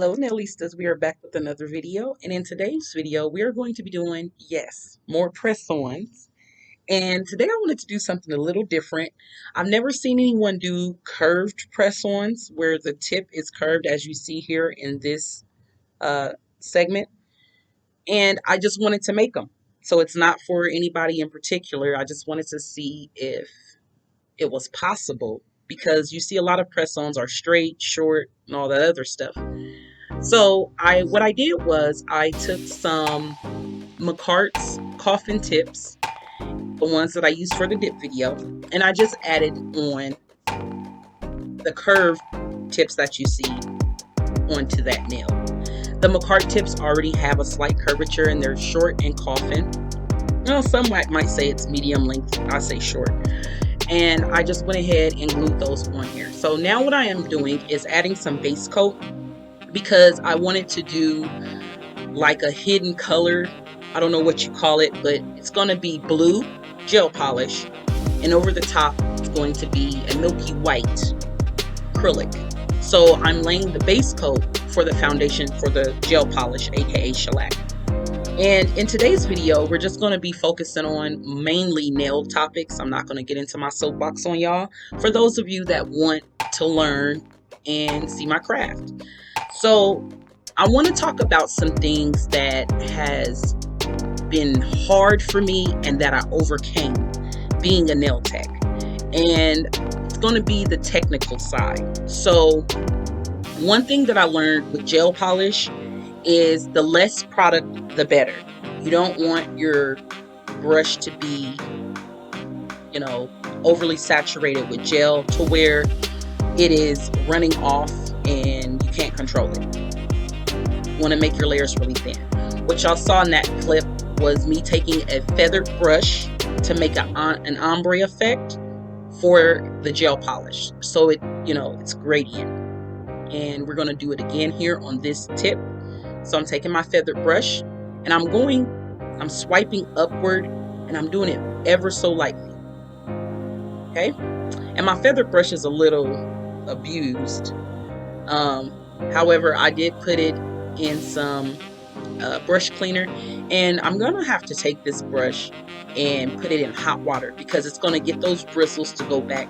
Hello Nail-istas, we are back with another video, and in today's video we are going to be doing, yes, more press-ons. And today I wanted to do something a little different. I've never seen anyone do curved press-ons where the tip is curved as you see here in this segment, and I just wanted to make them. So it's not for anybody in particular. I just wanted to see if it was possible, because you see a lot of press-ons are straight, short, and all that other stuff. So what I did was I took some McCart's coffin tips, the ones that I used for the dip video, and I just added on the curved tips that you see onto that nail. The McCart tips already have a slight curvature and they're short and coffin. Well, some might say it's medium length. I say short. And I just went ahead and glued those on here. So now what I am doing is adding some base coat, because I wanted to do like a hidden color. I don't know what you call it, but it's going to be blue gel polish, and over the top it's going to be a milky white acrylic. So I'm laying the base coat for the foundation for the gel polish, aka shellac. And in today's video we're just going to be focusing on mainly nail topics. I'm not going to get into my soapbox on y'all, for those of you that want to learn and see my craft. So I want to talk about some things that has been hard for me and that I overcame being a nail tech. And it's going to be the technical side. So one thing that I learned with gel polish is the less product, the better. You don't want your brush to be, overly saturated with gel to where it is running off and you can't control it. You want to make your layers really thin. What y'all saw in that clip was me taking a feathered brush to make an ombre effect for the gel polish. So it's gradient. And we're going to do it again here on this tip. So I'm taking my feathered brush and I'm swiping upward, and I'm doing it ever so lightly. Okay? And my feathered brush is a little abused. However, I did put it in some brush cleaner, and I'm gonna have to take this brush and put it in hot water, because it's gonna get those bristles to go back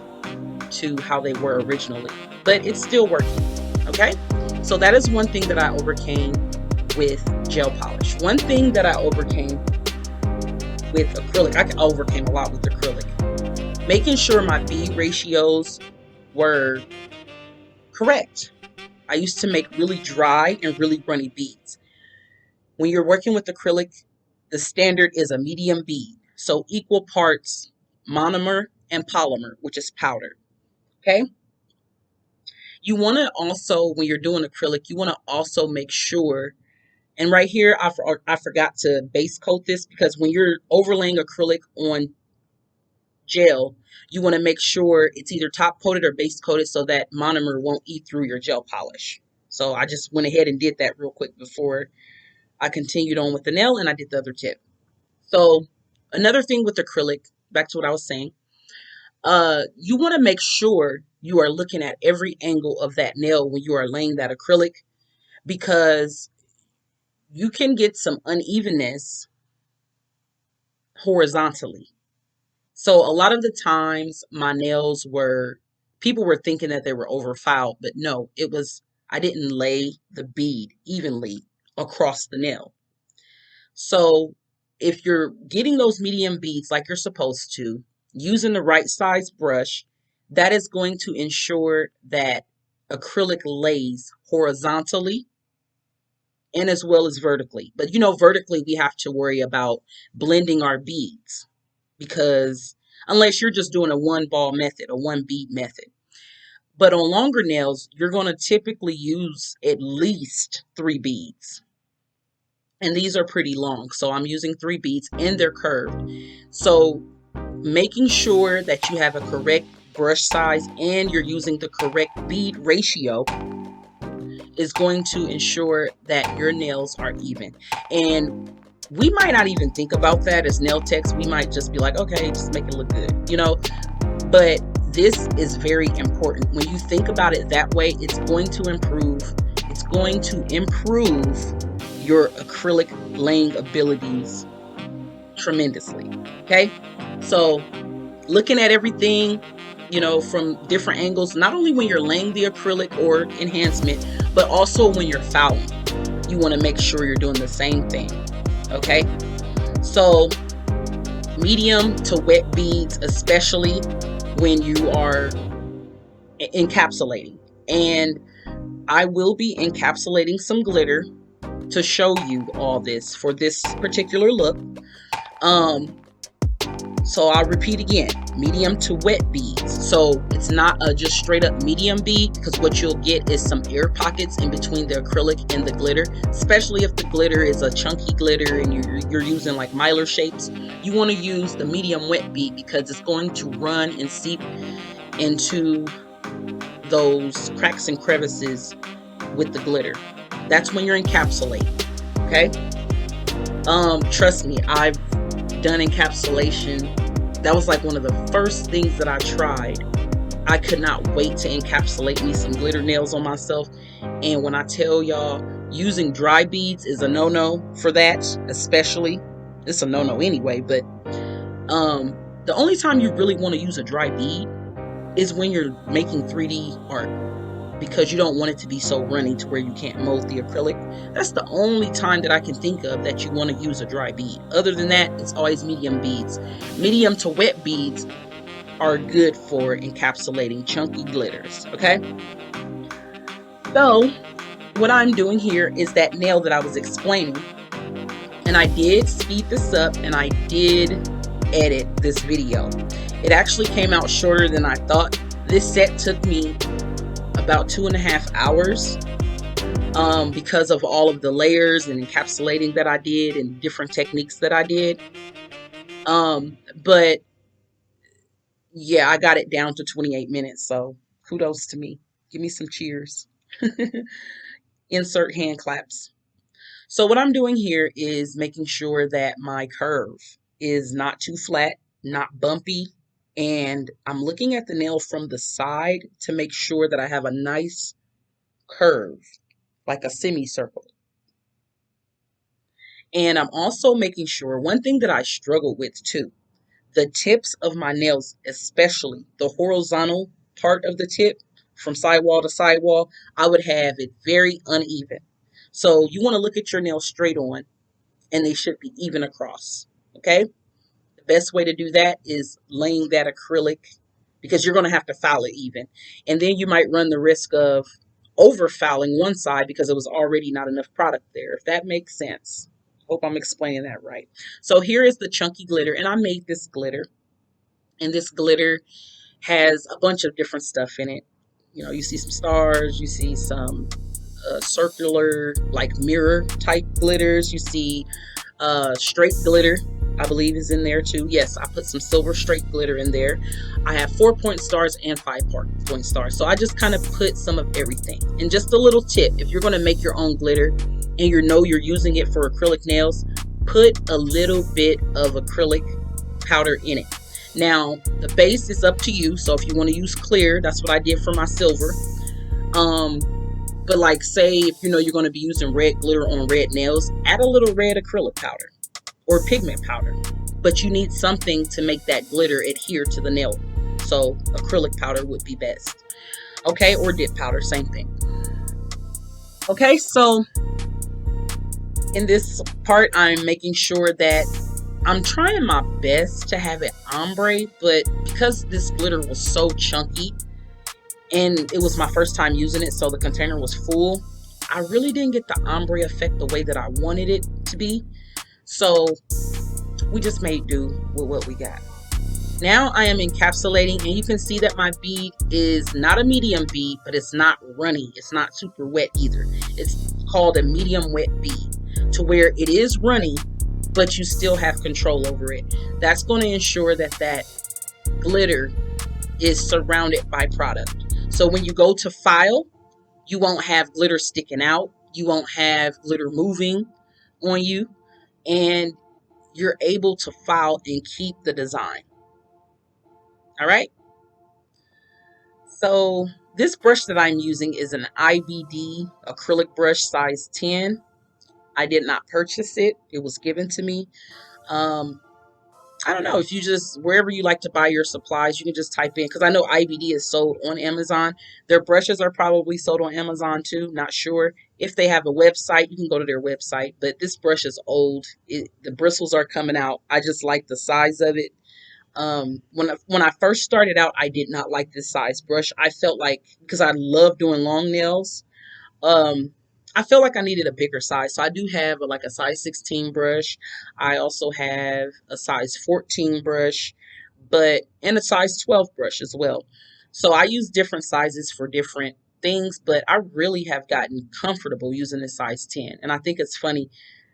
to how they were originally, but it's still working. Okay, so that is one thing that I overcame with gel polish. One thing that I overcame with acrylic, I overcame a lot with acrylic, making sure my bead ratios were correct. I used to make really dry and really runny beads. When you're working with acrylic, the standard is a medium bead. So equal parts monomer and polymer, which is powder. Okay? You want to also, when you're doing acrylic, you want to also make sure, and right here I forgot to base coat this, because when you're overlaying acrylic on gel, you want to make sure it's either top coated or base coated so that monomer won't eat through your gel polish. So I just went ahead and did that real quick before I continued on with the nail and I did the other tip. So another thing with acrylic, back to what I was saying, you want to make sure you are looking at every angle of that nail when you are laying that acrylic, because you can get some unevenness horizontally. So a lot of the times my nails people were thinking that they were over filed, but no, I didn't lay the bead evenly across the nail. So if you're getting those medium beads like you're supposed to, using the right size brush, that is going to ensure that acrylic lays horizontally and as well as vertically. But vertically we have to worry about blending our beads, because unless you're just doing a one ball method, a one bead method. But on longer nails, you're going to typically use at least 3 beads. And these are pretty long. So I'm using 3 beads and they're curved. So making sure that you have a correct brush size and you're using the correct bead ratio is going to ensure that your nails are even. And we might not even think about that as nail techs. We might just be like, okay, just make it look good, but this is very important. When you think about it that way, it's going to improve. It's going to improve your acrylic laying abilities tremendously. Okay, so looking at everything, you know, from different angles, not only when you're laying the acrylic or enhancement, but also when you're fouling, you want to make sure you're doing the same thing. Okay, so medium to wet beads, especially when you are encapsulating. And I will be encapsulating some glitter to show you all this for this particular look. So I'll repeat again, medium to wet beads. So it's not a just straight up medium bead, because what you'll get is some air pockets in between the acrylic and the glitter, especially if the glitter is a chunky glitter and you're using like Mylar shapes. You want to use the medium wet bead because it's going to run and seep into those cracks and crevices with the glitter. That's when you're encapsulating. Okay. Trust me, I've done encapsulation. That was like one of the first things that I tried. I could not wait to encapsulate me some glitter nails on myself. And when I tell y'all, using dry beads is a no-no for that, especially. It's a no-no anyway, but the only time you really want to use a dry bead is when you're making 3D art, because you don't want it to be so runny to where you can't mold the acrylic. That's the only time that I can think of that you want to use a dry bead. Other than that, it's always medium beads. Medium to wet beads are good for encapsulating chunky glitters, okay? So what I'm doing here is that nail that I was explaining, and I did speed this up and I did edit this video. It actually came out shorter than I thought. This set took me about 2.5 hours because of all of the layers and encapsulating that I did and different techniques that I did. But yeah, I got it down to 28 minutes. So kudos to me. Give me some cheers. Insert hand claps. So what I'm doing here is making sure that my curve is not too flat, not bumpy. And I'm looking at the nail from the side to make sure that I have a nice curve, like a semicircle. And I'm also making sure, one thing that I struggle with too, the tips of my nails, especially the horizontal part of the tip from sidewall to sidewall, I would have it very uneven. So you want to look at your nails straight on and they should be even across. Okay. The best way to do that is laying that acrylic, because you're going to have to foul it even. And then you might run the risk of over fouling one side because it was already not enough product there, if that makes sense. Hope I'm explaining that right. So here is the chunky glitter, and I made this glitter, and this glitter has a bunch of different stuff in it. You know, you see some stars, you see some circular, like mirror type glitters, you see straight glitter, I believe, is in there too. Yes, I put some silver straight glitter in there. I have 4-point stars and 5-point stars. So I just kind of put some of everything. And just a little tip, if you're going to make your own glitter and you know you're using it for acrylic nails, put a little bit of acrylic powder in it. Now, the base is up to you. So if you want to use clear, that's what I did for my silver. But like, say if you know you're going to be using red glitter on red nails, add a little red acrylic powder or pigment powder. But you need something to make that glitter adhere to the nail. So acrylic powder would be best. Okay, or dip powder, same thing. Okay, so in this part, I'm making sure that I'm trying my best to have it ombre, but because this glitter was so chunky and it was my first time using it, so the container was full, I really didn't get the ombre effect the way that I wanted it to be. So we just made do with what we got. Now I am encapsulating, and you can see that my bead is not a medium bead, but it's not runny. It's not super wet either. It's called a medium wet bead, to where it is runny, but you still have control over it. That's going to ensure that that glitter is surrounded by product. So when you go to file, you won't have glitter sticking out. You won't have glitter moving on you, and you're able to file and keep the design. All right. So This brush that I'm using is an IBD acrylic brush size 10. I did not purchase it. It was given to me. I don't know, if you just, wherever you like to buy your supplies, you can just type in, because I know IBD is sold on Amazon. Their brushes are probably sold on Amazon too, not sure. If they have a website, you can go to their website. But this brush is old. The bristles are coming out. I just like the size of it. When I first started out, I did not like this size brush. I felt like, because I love doing long nails, um, I felt like I needed a bigger size. So I do have like a size 16 brush. I also have a size 14 brush, and a size 12 brush as well. So I use different sizes for different things, but I really have gotten comfortable using the size 10. And I think it's funny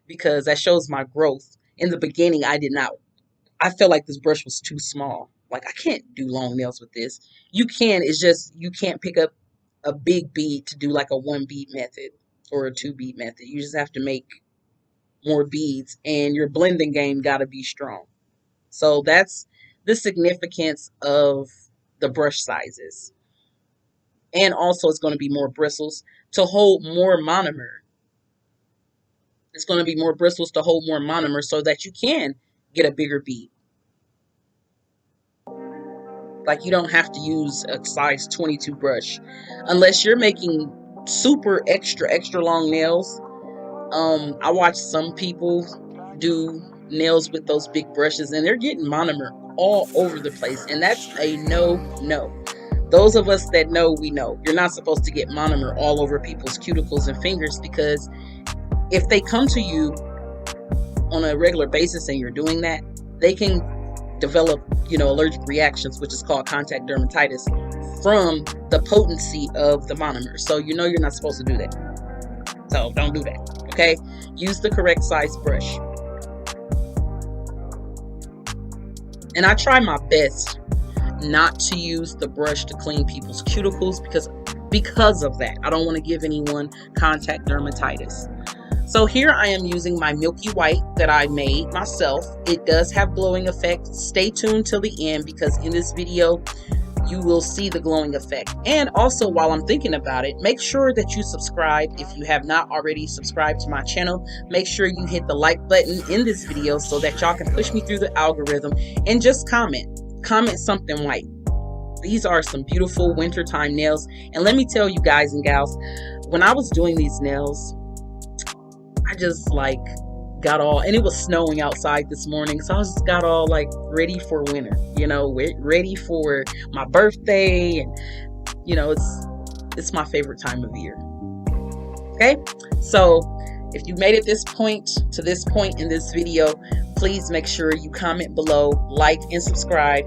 because that shows my growth. In the beginning, I felt like this brush was too small. Like, I can't do long nails with this. You can, it's just you can't pick up a big bead to do like a 1 bead method or a 2 bead method. You just have to make more beads, and your blending game got to be strong. So that's the significance of the brush sizes. And also, it's going to be more bristles to hold more monomer. It's going to be more bristles to hold more monomer so that you can get a bigger bead. Like, you don't have to use a size 22 brush unless you're making super extra long nails. I watch some people do nails with those big brushes, and they're getting monomer all over the place, and that's a no. Those of us that know, we know you're not supposed to get monomer all over people's cuticles and fingers, because if they come to you on a regular basis and you're doing that, they can develop, allergic reactions, which is called contact dermatitis, from the potency of the monomer. So you're not supposed to do that. So don't do that. Okay? Use the correct size brush. And I try my best not to use the brush to clean people's cuticles because of that. I don't want to give anyone contact dermatitis. So here I am using my milky white that I made myself. It does have glowing effect. Stay tuned till the end, because in this video you will see the glowing effect. And also, while I'm thinking about it, make sure that you subscribe. If you have not already subscribed to my channel, make sure you hit the like button in this video so that y'all can push me through the algorithm, and just comment something white. These are some beautiful wintertime nails. And let me tell you guys and gals, when I was doing these nails, I just got all, and it was snowing outside this morning, so I just got all ready for winter, ready for my birthday, and it's my favorite time of year. Okay, so if you made it to this point in this video, please make sure you comment below, like, and subscribe.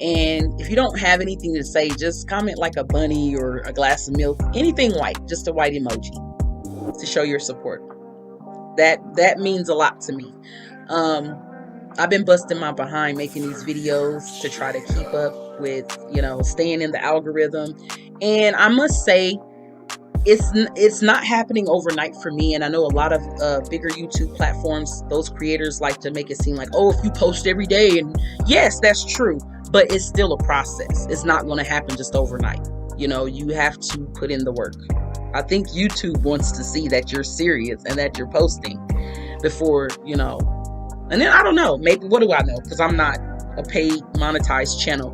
And if you don't have anything to say, just comment like a bunny or a glass of milk, anything white, just a white emoji to show your support. That means a lot to me. I've been busting my behind making these videos to try to keep up with, staying in the algorithm. And I must say, it's not happening overnight for me. And I know a lot of bigger YouTube platforms, those creators like to make it seem like, oh, if you post every day, and yes, that's true, but it's still a process. It's not going to happen just overnight. You have to put in the work. I think YouTube wants to see that you're serious and that you're posting before, and then I don't know, maybe, what do I know? Because I'm not a paid monetized channel.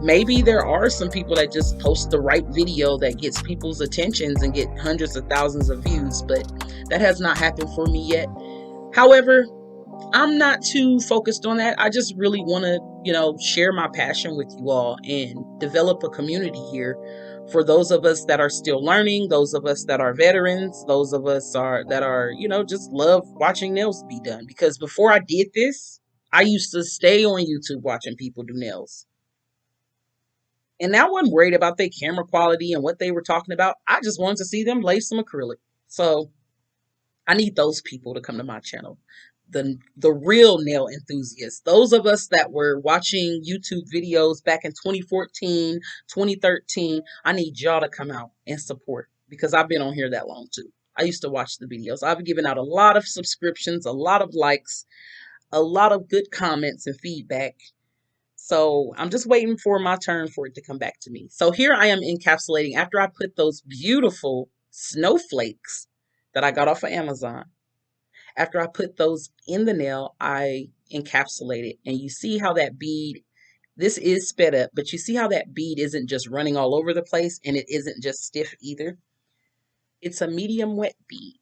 Maybe there are some people that just post the right video that gets people's attentions and get hundreds of thousands of views, but that has not happened for me yet. However, I'm not too focused on that. I just really want to, share my passion with you all and develop a community here for those of us that are still learning, those of us that are veterans, those of us that are, just love watching nails be done. Because before I did this, I used to stay on YouTube watching people do nails. And I wasn't worried about their camera quality and what they were talking about. I just wanted to see them lay some acrylic. So I need those people to come to my channel. The real nail enthusiasts, those of us that were watching YouTube videos back in 2014, 2013, I need y'all to come out and support, because I've been on here that long too. I used to watch the videos. I've given out a lot of subscriptions, a lot of likes, a lot of good comments and feedback. So I'm just waiting for my turn for it to come back to me. So here I am encapsulating after I put those beautiful snowflakes that I got off of Amazon. After I put those in the nail, I encapsulate it. And you see how that bead, this is sped up, but you see how that bead isn't just running all over the place and it isn't just stiff either. It's a medium wet bead.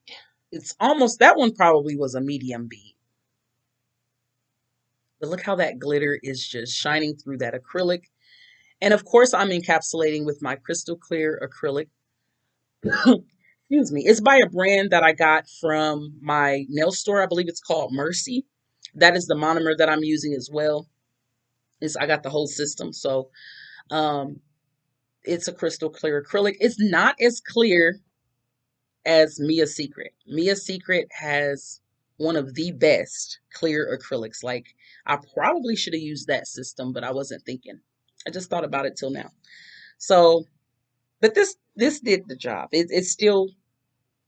It's almost, that one probably was a medium bead. But look how that glitter is just shining through that acrylic. And of course, I'm encapsulating with my crystal clear acrylic. Excuse me. It's by a brand that I got from my nail store. I believe it's called Mercy. That is the monomer that I'm using as well. I got the whole system. So um, it's a crystal clear acrylic. It's not as clear as Mia Secret. Mia Secret has one of the best clear acrylics. Like, I probably should have used that system, but I wasn't thinking. I just thought about it till now. So, but this did the job. It's still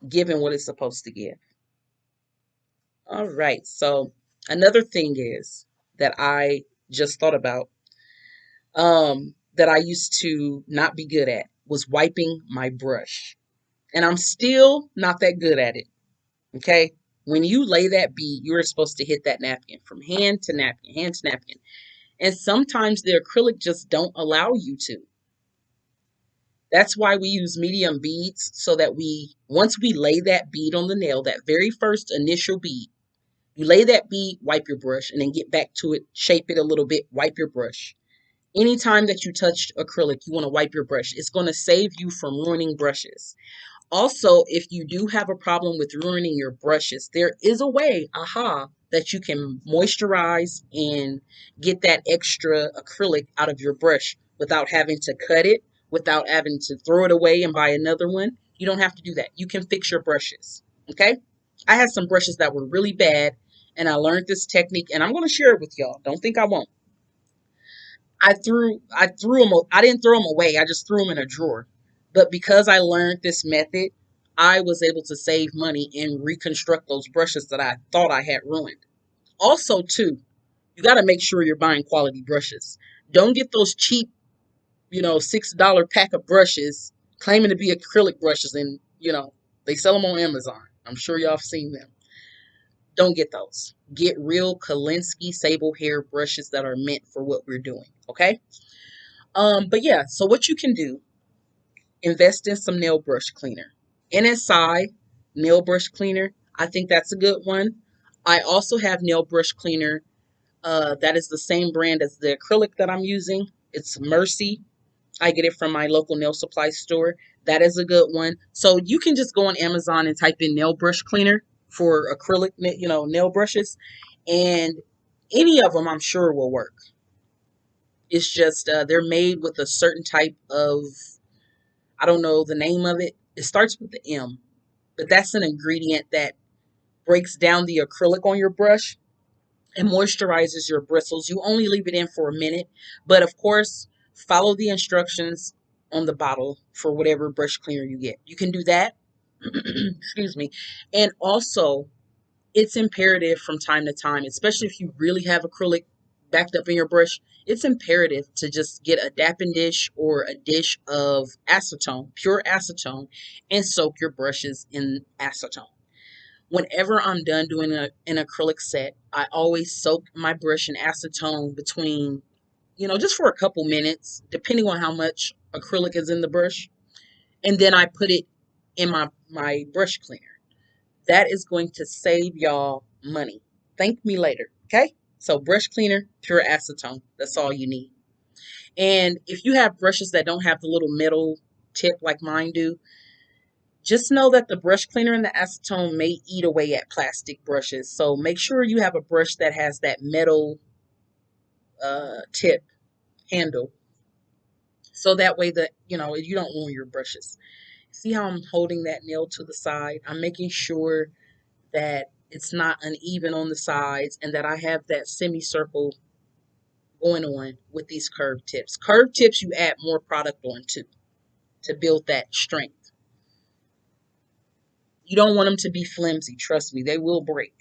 giving what it's supposed to give. All right. So another thing is that I just thought about that I used to not be good at was wiping my brush. And I'm still not that good at it. Okay. When you lay that bead, you're supposed to hit that napkin from hand to napkin, hand to napkin. And sometimes the acrylic just don't allow you to. That's why we use medium beads so that once we lay that bead on the nail, that very first initial bead, you lay that bead, wipe your brush, and then get back to it, shape it a little bit, wipe your brush. Anytime that you touch acrylic, you want to wipe your brush. It's going to save you from ruining brushes. Also, if you do have a problem with ruining your brushes, there is a way, that you can moisturize and get that extra acrylic out of your brush without having to cut it, without having to throw it away and buy another one. You don't have to do that. You can fix your brushes. Okay? I had some brushes that were really bad, and I learned this technique, and I'm going to share it with y'all. Don't think I won't. I threw them. I didn't throw them away. I just threw them in a drawer. But because I learned this method, I was able to save money and reconstruct those brushes that I thought I had ruined. Also, too, you got to make sure you're buying quality brushes. Don't get those cheap, $6 pack of brushes claiming to be acrylic brushes, and they sell them on Amazon. I'm sure y'all have seen them. Don't get those. Get real Kolinsky sable hair brushes that are meant for what we're doing. Okay. But yeah, so what you can do, invest in some nail brush cleaner. NSI nail brush cleaner. I think that's a good one. I also have nail brush cleaner that is the same brand as the acrylic that I'm using. It's Mercy. I get it from my local nail supply store. That is a good one. So you can just go on Amazon and type in nail brush cleaner for acrylic, nail brushes, and any of them I'm sure will work. It's just they're made with a certain type of, I don't know the name of it. It starts with the M, but that's an ingredient that breaks down the acrylic on your brush and moisturizes your bristles. You only leave it in for a minute, but of course, follow the instructions on the bottle for whatever brush cleaner you get. You can do that. Excuse me. And also, it's imperative from time to time, especially if you really have acrylic backed up in your brush, it's imperative to just get a dapping dish or a dish of acetone, pure acetone, and soak your brushes in acetone. Whenever I'm done doing an acrylic set, I always soak my brush in acetone between, just for a couple minutes, depending on how much acrylic is in the brush. And then I put it in my brush cleaner. That is going to save y'all money. Thank me later, okay? So brush cleaner, pure acetone. That's all you need. And if you have brushes that don't have the little metal tip like mine do, just know that the brush cleaner and the acetone may eat away at plastic brushes. So make sure you have a brush that has that metal tip handle. So that way you don't ruin your brushes. See how I'm holding that nail to the side? I'm making sure that it's not uneven on the sides and that I have that semicircle going on with these curved tips. Curved tips you add more product on to build that strength. You don't want them to be flimsy. Trust me, they will break.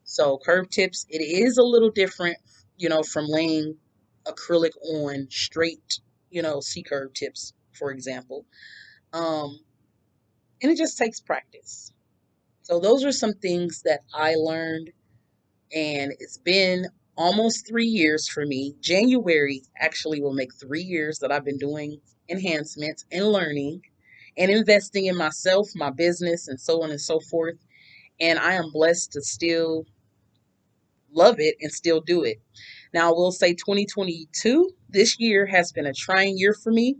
So curved tips, it is a little different, from laying acrylic on straight, C-curve tips, for example. And it just takes practice. So those are some things that I learned, and it's been almost 3 years for me. January actually will make 3 years that I've been doing enhancements and learning and investing in myself, my business, and so on and so forth. And I am blessed to still love it and still do it. Now, I will say 2022, this year has been a trying year for me.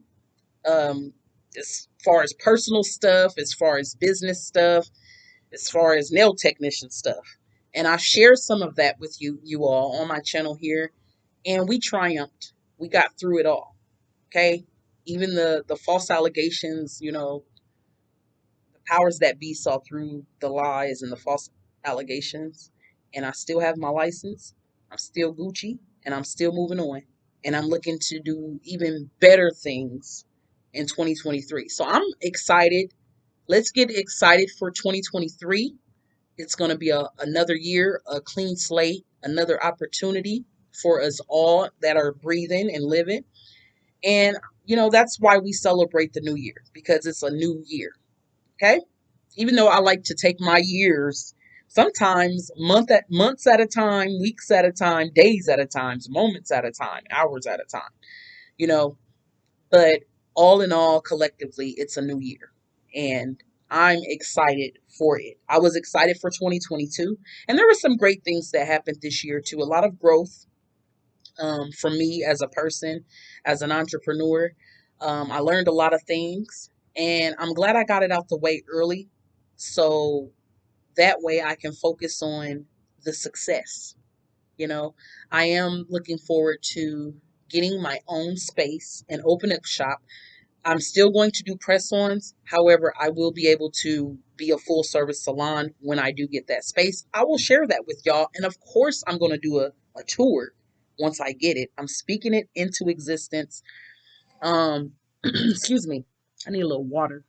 As far as personal stuff, as far as business stuff, as far as nail technician stuff. And I share some of that with you all on my channel here. And we triumphed. We got through it all. Okay. Even the false allegations, the powers that be saw through the lies and the false allegations. And I still have my license. I'm still Gucci and I'm still moving on. And I'm looking to do even better things in 2023. So I'm excited. Let's get excited for 2023. It's going to be another year, a clean slate, another opportunity for us all that are breathing and living. And, that's why we celebrate the new year, because it's a new year. Okay. Even though I like to take my years, sometimes months at a time, weeks at a time, days at a time, moments at a time, hours at a time, you know, but all in all, collectively, it's a new year. And I'm excited for it. I was excited for 2022. And there were some great things that happened this year, too. A lot of growth for me as a person, as an entrepreneur. I learned a lot of things. And I'm glad I got it out the way early. So that way I can focus on the success. I am looking forward to getting my own space and open up shop. I'm still going to do press-ons. However, I will be able to be a full service salon when I do get that space. I will share that with y'all. And of course, I'm going to do a tour once I get it. I'm speaking it into existence. Excuse me. I need a little water.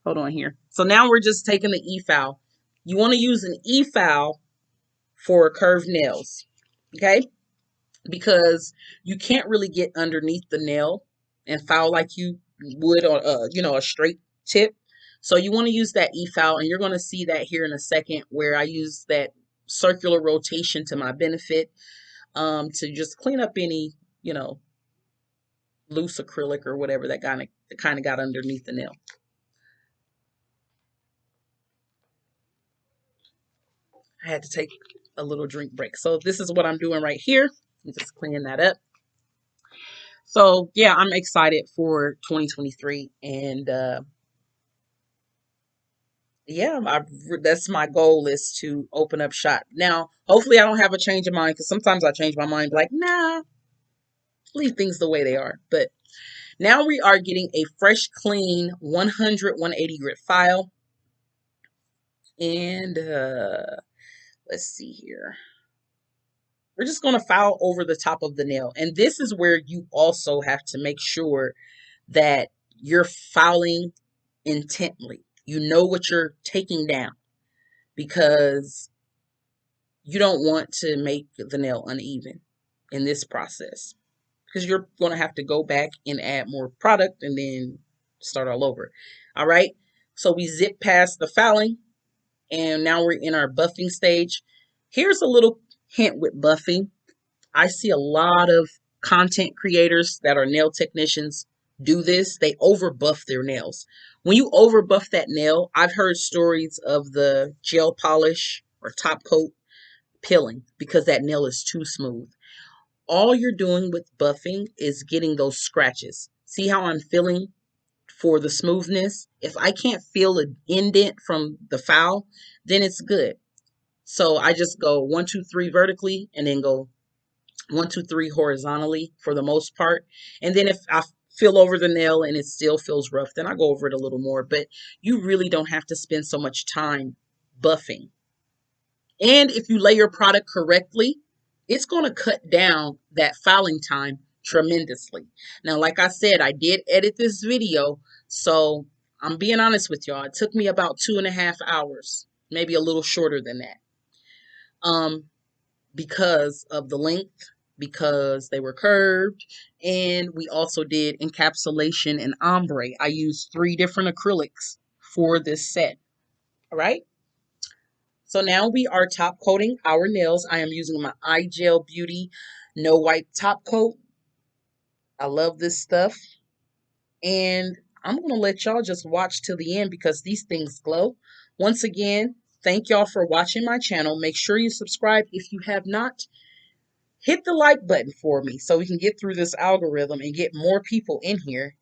Hold on here. So now we're just taking the e-file. You want to use an e-file for curved nails. Okay? Because you can't really get underneath the nail and file like you would on a straight tip. So you want to use that e-file, and you're going to see that here in a second, where I use that circular rotation to my benefit, to just clean up any loose acrylic or whatever that kind of got underneath the nail. I had to take a little drink break. So this is what I'm doing right here. I'm just cleaning that up. So yeah, I'm excited for 2023, and yeah, that's my goal, is to open up shop. Now, hopefully I don't have a change of mind, because sometimes I change my mind, like, nah, leave things the way they are. But now we are getting a fresh, clean 100, 180 grit file. And let's see here. We're just going to file over the top of the nail. And this is where you also have to make sure that you're filing intently. You know what you're taking down, because you don't want to make the nail uneven in this process, because you're going to have to go back and add more product and then start all over. All right. So we zip past the filing, and now we're in our buffing stage. Here's a little hint with buffing. I see a lot of content creators that are nail technicians do this. They over buff their nails. When you over buff that nail, I've heard stories of the gel polish or top coat peeling because that nail is too smooth. All you're doing with buffing is getting those scratches. See how I'm feeling for the smoothness? If I can't feel an indent from the file, then it's good. So I just go 1, 2, 3 vertically, and then go 1, 2, 3 horizontally for the most part. And then if I feel over the nail and it still feels rough, then I go over it a little more. But you really don't have to spend so much time buffing. And if you lay your product correctly, it's going to cut down that filing time tremendously. Now, like I said, I did edit this video, so I'm being honest with y'all. It took me about 2.5 hours, maybe a little shorter than that, because of the length because they were curved. And we also did encapsulation and ombre. I used 3 different acrylics for this set. All right. So now we are top coating our nails. I am using my iGel Beauty No Wipe top coat. I love this stuff. And I'm going to let y'all just watch till the end because these things glow. Once again, thank y'all for watching my channel. Make sure you subscribe if you have not. Hit the like button for me so we can get through this algorithm and get more people in here.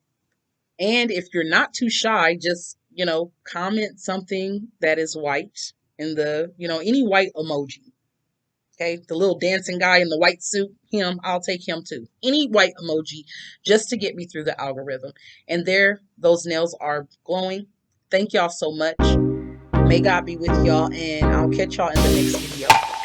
And if you're not too shy, just, comment something that is white in the, any white emoji. Okay, the little dancing guy in the white suit, him, I'll take him too. Any white emoji just to get me through the algorithm. And there, those nails are glowing. Thank y'all so much. May God be with y'all, and I'll catch y'all in the next video.